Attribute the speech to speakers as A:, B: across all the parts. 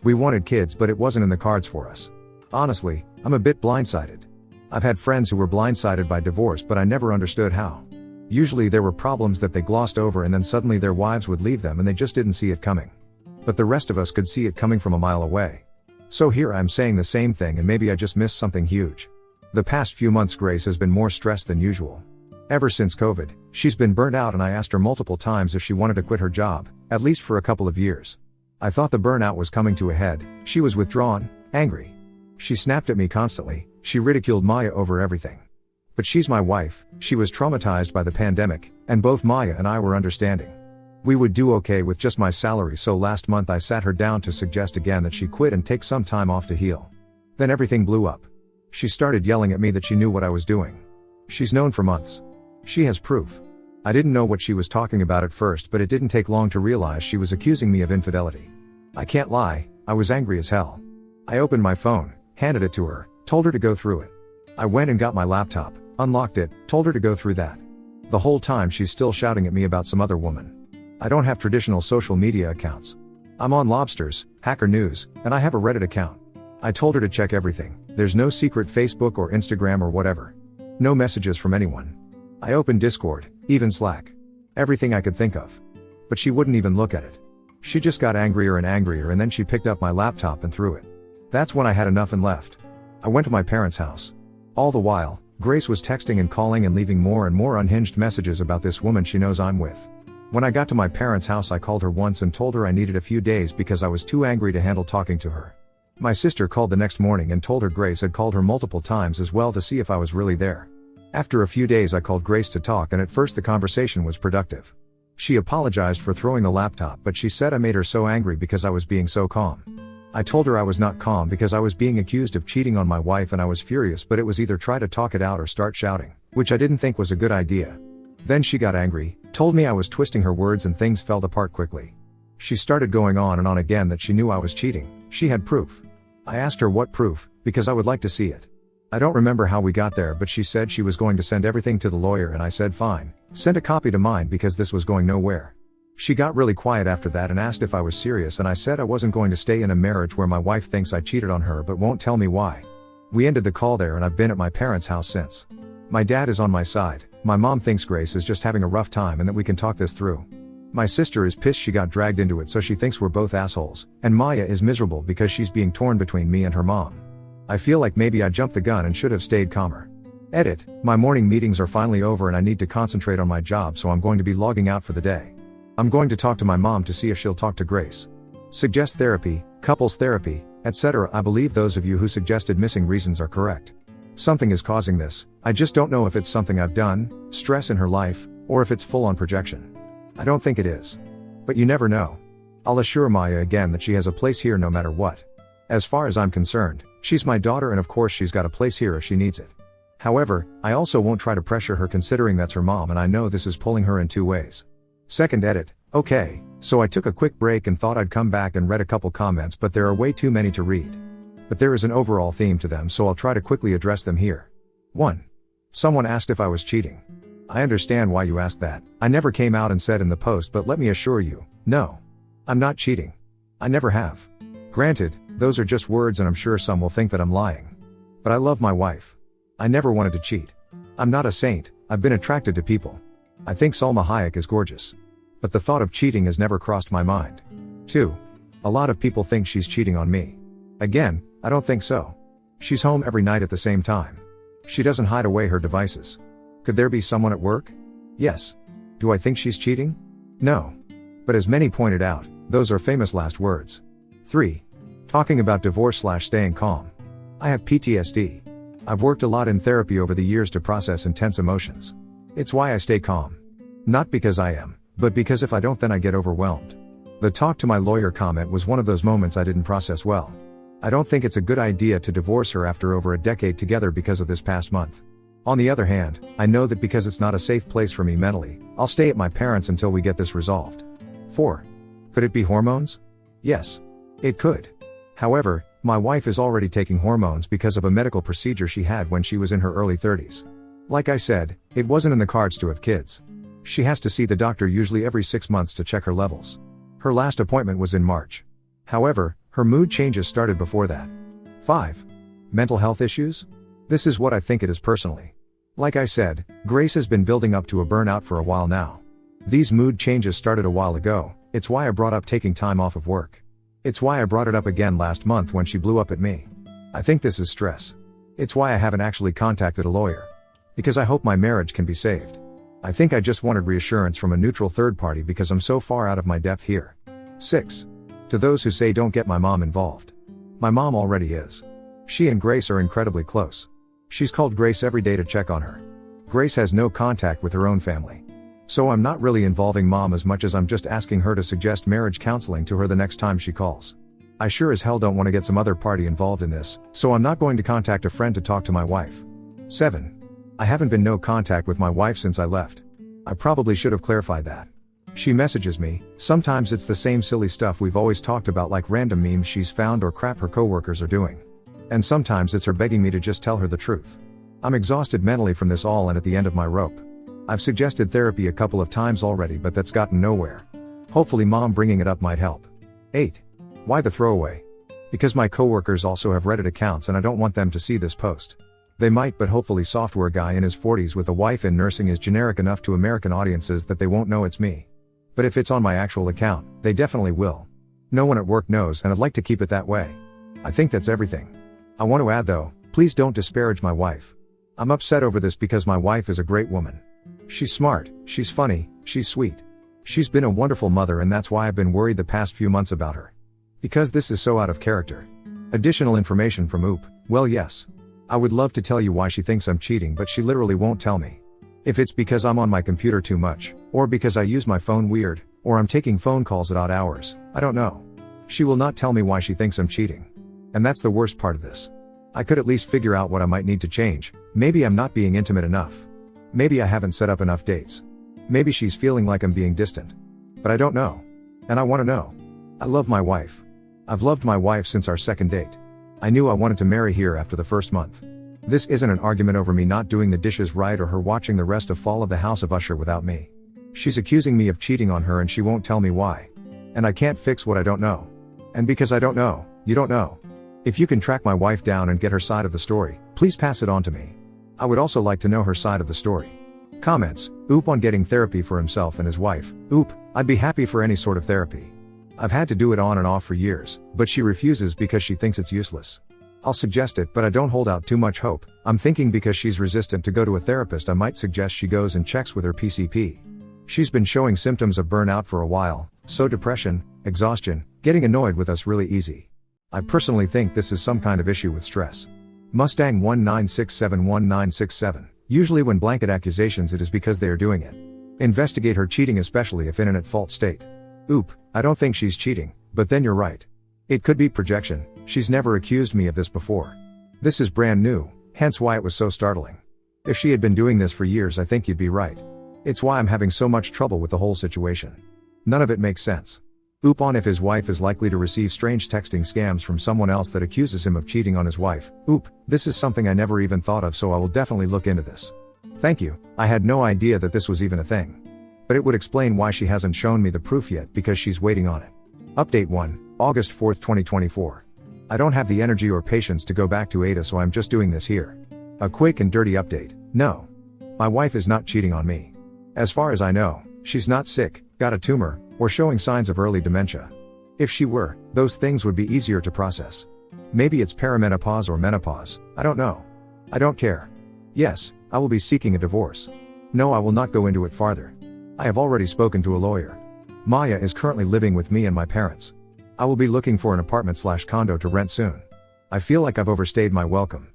A: We wanted kids, but it wasn't in the cards for us. Honestly, I'm a bit blindsided. I've had friends who were blindsided by divorce, but I never understood how. Usually there were problems that they glossed over and then suddenly their wives would leave them and they just didn't see it coming. But the rest of us could see it coming from a mile away. So here I'm saying the same thing, and maybe I just missed something huge. The past few months Grace has been more stressed than usual. Ever since COVID, she's been burnt out, and I asked her multiple times if she wanted to quit her job, at least for a couple of years. I thought the burnout was coming to a head. She was withdrawn, angry. She snapped at me constantly. She ridiculed Maya over everything. But she's my wife. She was traumatized by the pandemic, and both Maya and I were understanding. We would do okay with just my salary, so last month I sat her down to suggest again that she quit and take some time off to heal. Then everything blew up. She started yelling at me that she knew what I was doing. She's known for months. She has proof. I didn't know what she was talking about at first, but it didn't take long to realize she was accusing me of infidelity. I can't lie, I was angry as hell. I opened my phone, handed it to her, told her to go through it. I went and got my laptop, unlocked it, told her to go through that. The whole time she's still shouting at me about some other woman. I don't have traditional social media accounts. I'm on Lobsters, Hacker News, and I have a Reddit account. I told her to check everything. There's no secret Facebook or Instagram or whatever. No messages from anyone. I opened Discord, even Slack. Everything I could think of. But she wouldn't even look at it. She just got angrier and angrier, and then she picked up my laptop and threw it. That's when I had enough and left. I went to my parents' house. All the while, Grace was texting and calling and leaving more and more unhinged messages about this woman she knows I'm with. When I got to my parents' house, I called her once and told her I needed a few days because I was too angry to handle talking to her. My sister called the next morning and told her Grace had called her multiple times as well to see if I was really there. After a few days I called Grace to talk, and at first the conversation was productive. She apologized for throwing the laptop, but she said I made her so angry because I was being so calm. I told her I was not calm because I was being accused of cheating on my wife, and I was furious, but it was either try to talk it out or start shouting, which I didn't think was a good idea. Then she got angry, told me I was twisting her words, and things fell apart quickly. She started going on and on again that she knew I was cheating. She had proof. I asked her what proof, because I would like to see it. I don't remember how we got there, but she said she was going to send everything to the lawyer, and I said fine, send a copy to mine because this was going nowhere. She got really quiet after that and asked if I was serious, and I said I wasn't going to stay in a marriage where my wife thinks I cheated on her but won't tell me why. We ended the call there, and I've been at my parents' house since. My dad is on my side. My mom thinks Grace is just having a rough time and that we can talk this through. My sister is pissed she got dragged into it, so she thinks we're both assholes, and Maya is miserable because she's being torn between me and her mom. I feel like maybe I jumped the gun and should have stayed calmer. Edit. My morning meetings are finally over and I need to concentrate on my job, so I'm going to be logging out for the day. I'm going to talk to my mom to see if she'll talk to Grace. Suggest therapy, couples therapy, etc. I believe those of you who suggested missing reasons are correct. Something is causing this. I just don't know if it's something I've done, stress in her life, or if it's full-on projection. I don't think it is. But you never know. I'll assure Maya again that she has a place here no matter what. As far as I'm concerned, she's my daughter, and of course she's got a place here if she needs it. However, I also won't try to pressure her considering that's her mom, and I know this is pulling her in two ways. Second edit. Okay, so I took a quick break and thought I'd come back and read a couple comments, but there are way too many to read. But there is an overall theme to them, so I'll try to quickly address them here. 1. Someone asked if I was cheating. I understand why you asked that. I never came out and said in the post, but let me assure you, no. I'm not cheating. I never have. Granted, those are just words and I'm sure some will think that I'm lying. But I love my wife. I never wanted to cheat. I'm not a saint, I've been attracted to people. I think Salma Hayek is gorgeous. But the thought of cheating has never crossed my mind. 2. A lot of people think she's cheating on me. Again, I don't think so. She's home every night at the same time. She doesn't hide away her devices. Could there be someone at work? Yes. Do I think she's cheating? No. But as many pointed out, those are famous last words. 3. Talking about divorce/staying calm. I have PTSD. I've worked a lot in therapy over the years to process intense emotions. It's why I stay calm. Not because I am, but because if I don't then I get overwhelmed. The talk to my lawyer comment was one of those moments I didn't process well. I don't think it's a good idea to divorce her after over a decade together because of this past month. On the other hand, I know that because it's not a safe place for me mentally, I'll stay at my parents until we get this resolved. 4. Could it be hormones? Yes. It could. However, my wife is already taking hormones because of a medical procedure she had when she was in her early 30s. Like I said, it wasn't in the cards to have kids. She has to see the doctor usually every 6 months to check her levels. Her last appointment was in March. However, Her mood changes started before that. 5. Mental health issues? This is what I think it is personally. Like I said, Grace has been building up to a burnout for a while now. These mood changes started a while ago, it's why I brought up taking time off of work. It's why I brought it up again last month when she blew up at me. I think this is stress. It's why I haven't actually contacted a lawyer. Because I hope my marriage can be saved. I think I just wanted reassurance from a neutral third party because I'm so far out of my depth here. 6. To those who say don't get my mom involved. My mom already is. She and Grace are incredibly close. She's called Grace every day to check on her. Grace has no contact with her own family. So I'm not really involving mom as much as I'm just asking her to suggest marriage counseling to her the next time she calls. I sure as hell don't want to get some other party involved in this, so I'm not going to contact a friend to talk to my wife. 7. I haven't been no contact with my wife since I left. I probably should have clarified that. She messages me, sometimes it's the same silly stuff we've always talked about like random memes she's found or crap her coworkers are doing. And sometimes it's her begging me to just tell her the truth. I'm exhausted mentally from this all and at the end of my rope. I've suggested therapy a couple of times already but that's gotten nowhere. Hopefully mom bringing it up might help. 8. Why the throwaway? Because my coworkers also have Reddit accounts and I don't want them to see this post. They might, but hopefully software guy in his 40s with a wife in nursing is generic enough to American audiences that they won't know it's me. But if it's on my actual account, they definitely will. No one at work knows and I'd like to keep it that way. I think that's everything. I want to add though, please don't disparage my wife. I'm upset over this because my wife is a great woman. She's smart, she's funny, she's sweet. She's been a wonderful mother and that's why I've been worried the past few months about her. Because this is so out of character. Additional information from Oop, well yes. I would love to tell you why she thinks I'm cheating but she literally won't tell me. If it's because I'm on my computer too much, or because I use my phone weird, or I'm taking phone calls at odd hours, I don't know. She will not tell me why she thinks I'm cheating. And that's the worst part of this. I could at least figure out what I might need to change. Maybe I'm not being intimate enough. Maybe I haven't set up enough dates. Maybe she's feeling like I'm being distant. But I don't know. And I want to know. I love my wife. I've loved my wife since our second date. I knew I wanted to marry her after the first month. This isn't an argument over me not doing the dishes right or her watching the rest of Fall of the House of Usher without me. She's accusing me of cheating on her and she won't tell me why. And I can't fix what I don't know. And because I don't know, you don't know. If you can track my wife down and get her side of the story, please pass it on to me. I would also like to know her side of the story. Comments, Oop on getting therapy for himself and his wife. Oop, I'd be happy for any sort of therapy. I've had to do it on and off for years, but she refuses because she thinks it's useless. I'll suggest it but I don't hold out too much hope. I'm thinking because she's resistant to go to a therapist I might suggest she goes and checks with her PCP. She's been showing symptoms of burnout for a while, so depression, exhaustion, getting annoyed with us really easy. I personally think this is some kind of issue with stress. Mustang 19671967. Usually when blanket accusations it is because they are doing it. Investigate her cheating especially if in an at fault state. Oop, I don't think she's cheating, but then you're right. It could be projection, she's never accused me of this before. This is brand new, hence why it was so startling. If she had been doing this for years I think you'd be right. It's why I'm having so much trouble with the whole situation. None of it makes sense. Oop on if his wife is likely to receive strange texting scams from someone else that accuses him of cheating on his wife. Oop, this is something I never even thought of so I will definitely look into this. Thank you, I had no idea that this was even a thing. But it would explain why she hasn't shown me the proof yet because she's waiting on it. Update 1, August 4th 2024. I don't have the energy or patience to go back to Ada so I'm just doing this here. A quick and dirty update. No. My wife is not cheating on me. As far as I know, she's not sick, got a tumor, or showing signs of early dementia. If she were, those things would be easier to process. Maybe it's perimenopause or menopause, I don't know. I don't care. Yes, I will be seeking a divorce. No, I will not go into it farther. I have already spoken to a lawyer. Maya is currently living with me and my parents. I will be looking for an apartment/condo to rent soon. I feel like I've overstayed my welcome.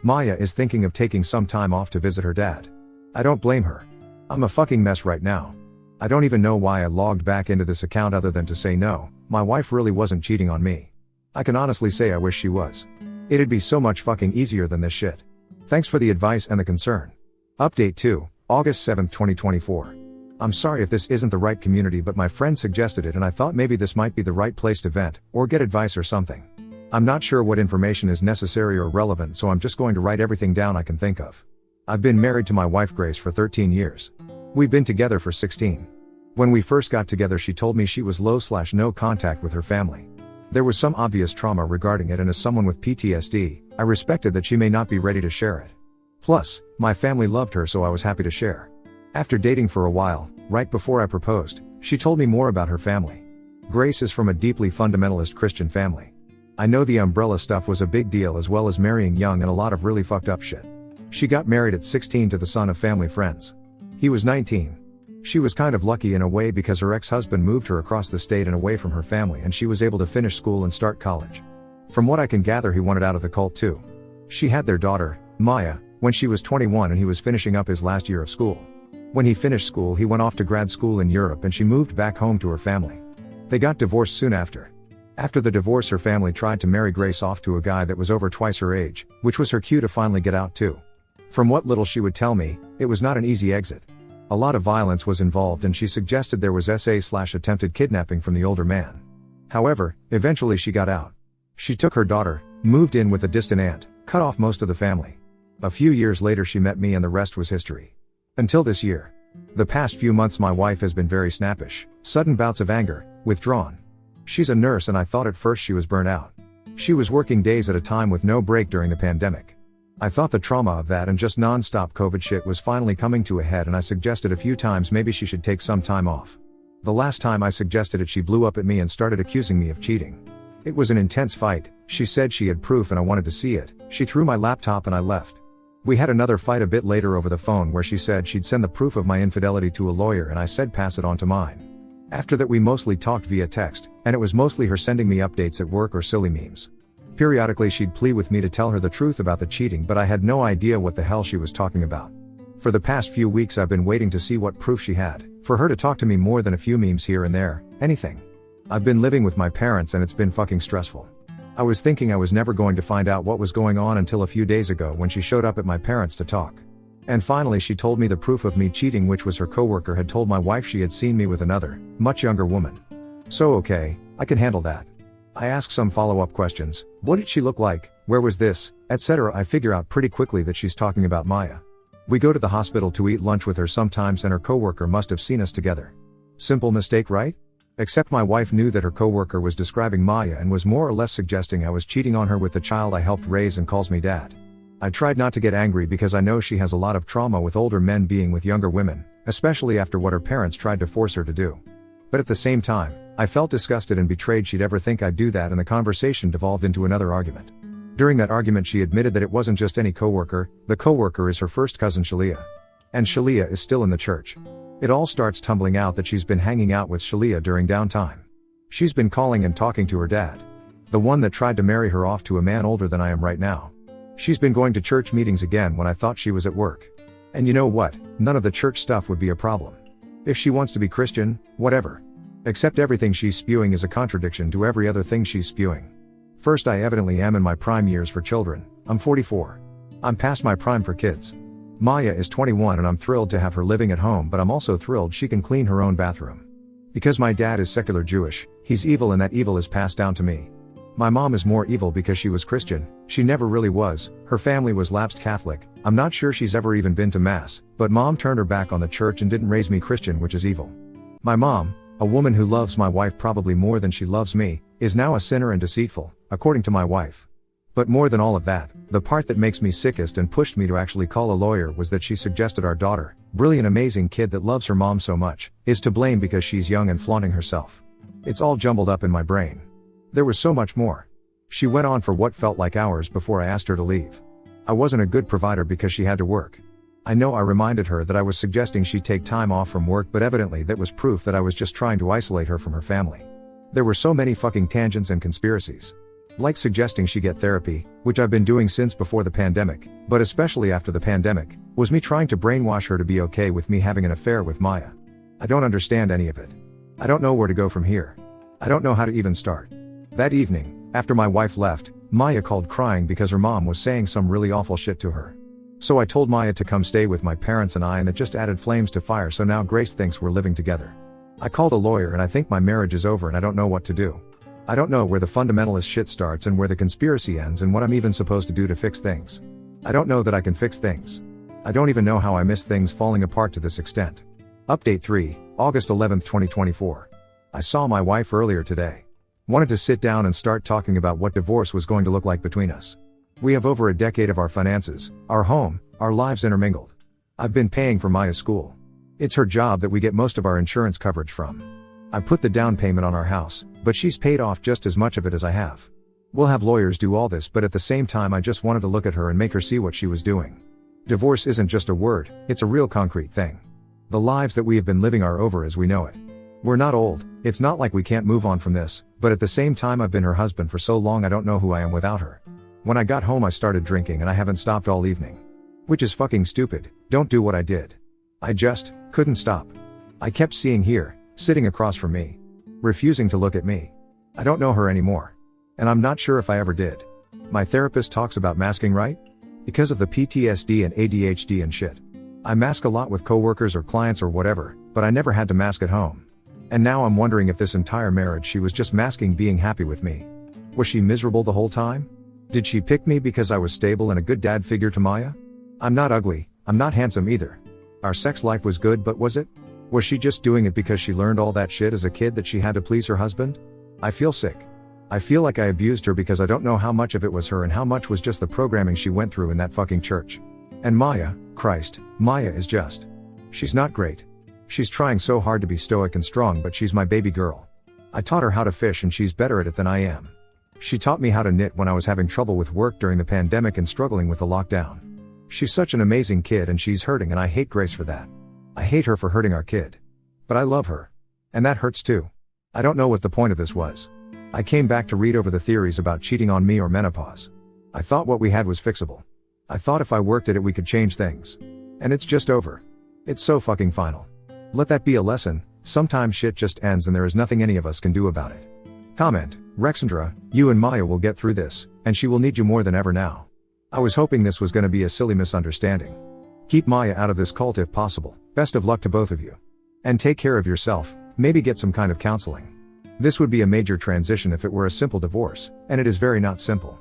A: Maya is thinking of taking some time off to visit her dad. I don't blame her. I'm a fucking mess right now. I don't even know why I logged back into this account other than to say no, my wife really wasn't cheating on me. I can honestly say I wish she was. It'd be so much fucking easier than this shit. Thanks for the advice and the concern. Update 2, August 7th 2024. I'm sorry if this isn't the right community but my friend suggested it and I thought maybe this might be the right place to vent, or get advice or something. I'm not sure what information is necessary or relevant so I'm just going to write everything down I can think of. I've been married to my wife Grace for 13 years. We've been together for 16. When we first got together she told me she was low/no contact with her family. There was some obvious trauma regarding it, and as someone with PTSD, I respected that she may not be ready to share it. Plus, my family loved her, so I was happy to share. After dating for a while, right before I proposed, she told me more about her family. Grace is from a deeply fundamentalist Christian family. I know the umbrella stuff was a big deal, as well as marrying young and a lot of really fucked up shit. She got married at 16 to the son of family friends. He was 19. She was kind of lucky in a way because her ex-husband moved her across the state and away from her family, and she was able to finish school and start college. From what I can gather, he wanted out of the cult too. She had their daughter, Maya, when she was 21 and he was finishing up his last year of school. When he finished school, he went off to grad school in Europe and she moved back home to her family. They got divorced soon after. After the divorce, her family tried to marry Grace off to a guy that was over twice her age, which was her cue to finally get out too. From what little she would tell me, it was not an easy exit. A lot of violence was involved, and she suggested there was SA/attempted kidnapping from the older man. However, eventually she got out. She took her daughter, moved in with a distant aunt, cut off most of the family. A few years later she met me, and the rest was history. Until this year. The past few months my wife has been very snappish, sudden bouts of anger, withdrawn. She's a nurse, and I thought at first she was burnt out. She was working days at a time with no break during the pandemic. I thought the trauma of that and just non-stop COVID shit was finally coming to a head, and I suggested a few times maybe she should take some time off. The last time I suggested it, she blew up at me and started accusing me of cheating. It was an intense fight. She said she had proof and I wanted to see it. She threw my laptop and I left. We had another fight a bit later over the phone where she said she'd send the proof of my infidelity to a lawyer, and I said pass it on to mine. After that we mostly talked via text, and it was mostly her sending me updates at work or silly memes. Periodically she'd plead with me to tell her the truth about the cheating, but I had no idea what the hell she was talking about. For the past few weeks I've been waiting to see what proof she had, for her to talk to me more than a few memes here and there, anything. I've been living with my parents and it's been fucking stressful. I was thinking I was never going to find out what was going on until a few days ago when she showed up at my parents' to talk. And finally she told me the proof of me cheating, which was her coworker had told my wife she had seen me with another, much younger woman. So okay, I can handle that. I ask some follow-up questions. What did she look like? Where was this? Etc. I figure out pretty quickly that she's talking about Maya. We go to the hospital to eat lunch with her sometimes, and her coworker must have seen us together. Simple mistake, right? Except my wife knew that her coworker was describing Maya and was more or less suggesting I was cheating on her with the child I helped raise and calls me dad. I tried not to get angry because I know she has a lot of trauma with older men being with younger women, especially after what her parents tried to force her to do. But at the same time, I felt disgusted and betrayed she'd ever think I'd do that, and the conversation devolved into another argument. During that argument she admitted that it wasn't just any coworker, the coworker is her first cousin Shalia. And Shalia is still in the church. It all starts tumbling out that she's been hanging out with Shalia during downtime. She's been calling and talking to her dad. The one that tried to marry her off to a man older than I am right now. She's been going to church meetings again when I thought she was at work. And you know what? None of the church stuff would be a problem. If she wants to be Christian, whatever. Except everything she's spewing is a contradiction to every other thing she's spewing. First, I evidently am in my prime years for children. I'm 44. I'm past my prime for kids. Maya is 21 and I'm thrilled to have her living at home, but I'm also thrilled she can clean her own bathroom. Because my dad is secular Jewish, he's evil, and that evil is passed down to me. My mom is more evil because she was Christian. She never really was. Her family was lapsed Catholic. I'm not sure she's ever even been to mass, but mom turned her back on the church and didn't raise me Christian, which is evil. My mom, a woman who loves my wife probably more than she loves me, is now a sinner and deceitful, according to my wife. But more than all of that, the part that makes me sickest and pushed me to actually call a lawyer was that she suggested our daughter, brilliant amazing kid that loves her mom so much, is to blame because she's young and flaunting herself. It's all jumbled up in my brain. There was so much more. She went on for what felt like hours before I asked her to leave. I wasn't a good provider because she had to work. I know I reminded her that I was suggesting she take time off from work, but evidently that was proof that I was just trying to isolate her from her family. There were so many fucking tangents and conspiracies. Like suggesting she get therapy, which I've been doing since before the pandemic, but especially after the pandemic, was me trying to brainwash her to be okay with me having an affair with Maya. I don't understand any of it. I don't know where to go from here. I don't know how to even start. That evening, after my wife left, Maya called crying because her mom was saying some really awful shit to her. So I told Maya to come stay with my parents and that just added flames to fire, so now Grace thinks we're living together. I called a lawyer and I think my marriage is over and I don't know what to do. I don't know where the fundamentalist shit starts and where the conspiracy ends and what I'm even supposed to do to fix things. I don't know that I can fix things. I don't even know how I miss things falling apart to this extent. Update 3, August 11, 2024. I saw my wife earlier today. Wanted to sit down and start talking about what divorce was going to look like between us. We have over a decade of our finances, our home, our lives intermingled. I've been paying for Maya's school. It's her job that we get most of our insurance coverage from. I put the down payment on our house, but she's paid off just as much of it as I have. We'll have lawyers do all this, but at the same time I just wanted to look at her and make her see what she was doing. Divorce isn't just a word, it's a real concrete thing. The lives that we have been living are over as we know it. We're not old, it's not like we can't move on from this, but at the same time I've been her husband for so long I don't know who I am without her. When I got home I started drinking and I haven't stopped all evening. Which is fucking stupid, don't do what I did. I just couldn't stop. I kept seeing her, sitting across from me, refusing to look at me. I don't know her anymore. And I'm not sure if I ever did. My therapist talks about masking, right? Because of the PTSD and ADHD and shit. I mask a lot with coworkers or clients or whatever, but I never had to mask at home. And now I'm wondering if this entire marriage she was just masking being happy with me. Was she miserable the whole time? Did she pick me because I was stable and a good dad figure to Maya? I'm not ugly, I'm not handsome either. Our sex life was good, but was it? Was she just doing it because she learned all that shit as a kid that she had to please her husband? I feel sick. I feel like I abused her because I don't know how much of it was her and how much was just the programming she went through in that fucking church. And Maya, Christ, Maya is just. She's not great. She's trying so hard to be stoic and strong, but she's my baby girl. I taught her how to fish and she's better at it than I am. She taught me how to knit when I was having trouble with work during the pandemic and struggling with the lockdown. She's such an amazing kid and she's hurting and I hate Grace for that. I hate her for hurting our kid. But I love her. And that hurts too. I don't know what the point of this was. I came back to read over the theories about cheating on me or menopause. I thought what we had was fixable. I thought if I worked at it we could change things. And it's just over. It's so fucking final. Let that be a lesson, sometimes shit just ends and there is nothing any of us can do about it. Comment, Rexandra, you and Maya will get through this, and she will need you more than ever now. I was hoping this was gonna be a silly misunderstanding. Keep Maya out of this cult if possible, best of luck to both of you. And take care of yourself, maybe get some kind of counseling. This would be a major transition if it were a simple divorce, and it is very not simple.